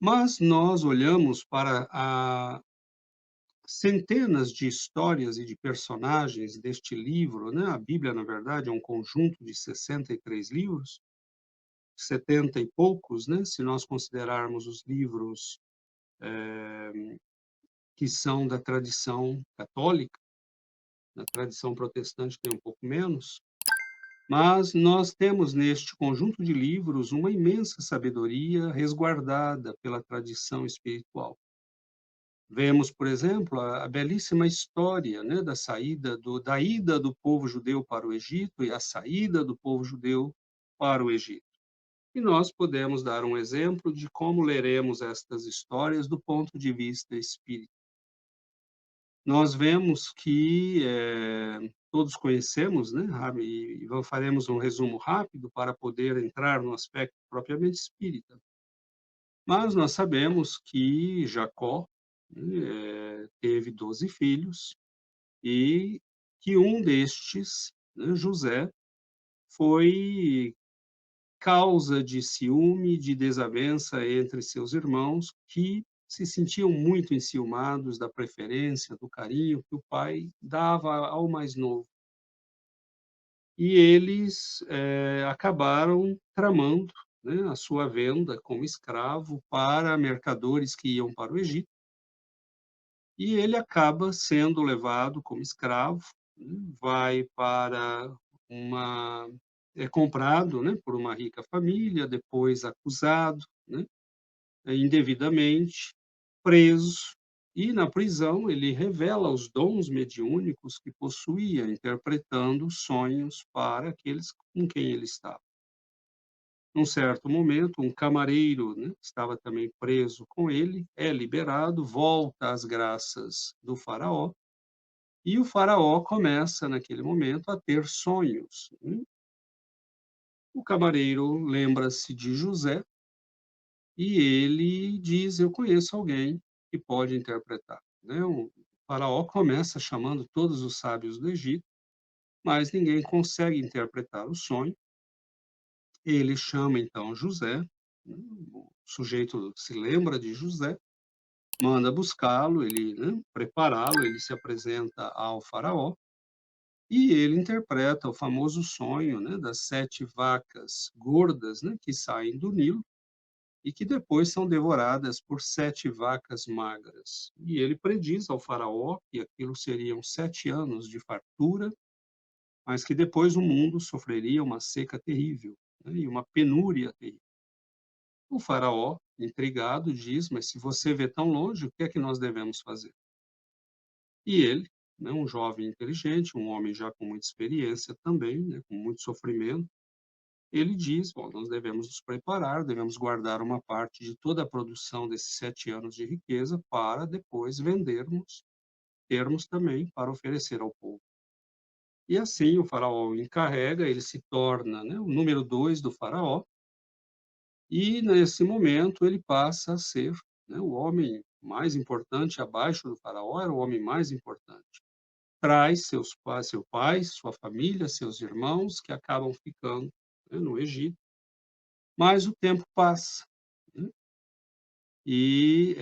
Mas nós olhamos para a centenas de histórias e de personagens deste livro, né? A Bíblia, na verdade, é um conjunto de 63 livros, 70 e poucos, né? Se nós considerarmos os livros que são da tradição católica, na tradição protestante tem um pouco menos, mas nós temos neste conjunto de livros uma imensa sabedoria resguardada pela tradição espiritual. Vemos, por exemplo, a belíssima história, né, da ida do povo judeu para o Egito e a saída do povo judeu para o Egito. E nós podemos dar um exemplo de como leremos estas histórias do ponto de vista espírita. Nós vemos que todos conhecemos, né, e faremos um resumo rápido para poder entrar no aspecto propriamente espírita. Mas nós sabemos que Jacó, né, teve 12 filhos e que um destes, né, José, foi causa de ciúme, de desavença entre seus irmãos, que se sentiam muito enciumados da preferência, do carinho que o pai dava ao mais novo. E eles acabaram tramando, né, a sua venda como escravo para mercadores que iam para o Egito, e ele acaba sendo levado como escravo, né, vai para uma é comprado, né, por uma rica família, depois acusado, né, indevidamente, preso, e na prisão ele revela os dons mediúnicos que possuía, interpretando sonhos para aqueles com quem ele estava. Num certo momento, um camareiro, né, estava também preso com ele, é liberado, volta às graças do faraó, e o faraó começa, naquele momento, a ter sonhos, né. O camareiro lembra-se de José e ele diz: "Eu conheço alguém que pode interpretar", né. O faraó começa chamando todos os sábios do Egito, mas ninguém consegue interpretar o sonho. Ele chama então José, né, o sujeito se lembra de José, manda buscá-lo, ele, né, prepará-lo, ele se apresenta ao faraó, e ele interpreta o famoso sonho, né, das 7 vacas gordas, né, que saem do Nilo e que depois são devoradas por 7 vacas magras. E ele prediz ao faraó que aquilo seriam 7 anos de fartura, mas que depois o mundo sofreria uma seca terrível, né, e uma penúria terrível. O faraó, intrigado, diz: "Mas se você vê tão longe, o que é que nós devemos fazer?" E ele, né, um jovem inteligente, um homem já com muita experiência também, né, com muito sofrimento, ele diz: "Bom, nós devemos nos preparar, devemos guardar uma parte de toda a produção desses 7 anos de riqueza para depois vendermos, termos também para oferecer ao povo." E assim o faraó o encarrega, ele se torna, né, o número 2 do faraó, e nesse momento ele passa a ser, né, o homem mais importante, abaixo do faraó, era o homem mais importante. Traz seu pai, sua família, seus irmãos, que acabam ficando, né, no Egito, mas o tempo passa, né, e,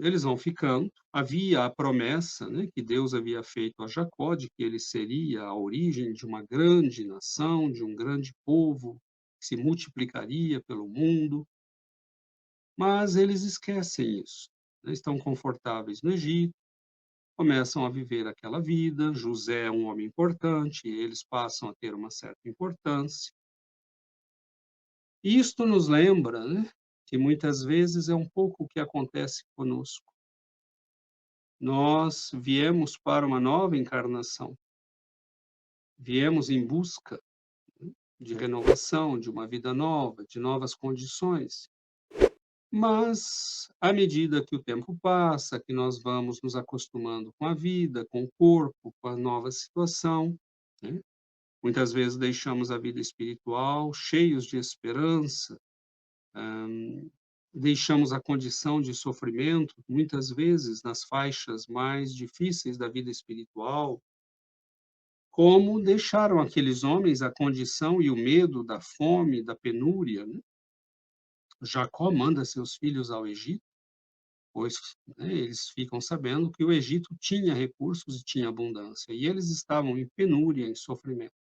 eles vão ficando. Havia a promessa, né, que Deus havia feito a Jacó, de que ele seria a origem de uma grande nação, de um grande povo, que se multiplicaria pelo mundo, mas eles esquecem isso, né, estão confortáveis no Egito, começam a viver aquela vida. José é um homem importante, eles passam a ter uma certa importância. Isto nos lembra, né, que muitas vezes é um pouco o que acontece conosco. Nós viemos para uma nova encarnação, viemos em busca de renovação, de uma vida nova, de novas condições. Mas, à medida que o tempo passa, que nós vamos nos acostumando com a vida, com o corpo, com a nova situação, né, muitas vezes deixamos a vida espiritual cheios de esperança, deixamos a condição de sofrimento, muitas vezes nas faixas mais difíceis da vida espiritual, como deixaram aqueles homens a condição e o medo da fome, da penúria, né? Jacó manda seus filhos ao Egito, pois, né, eles ficam sabendo que o Egito tinha recursos e tinha abundância, e eles estavam em penúria, em sofrimento.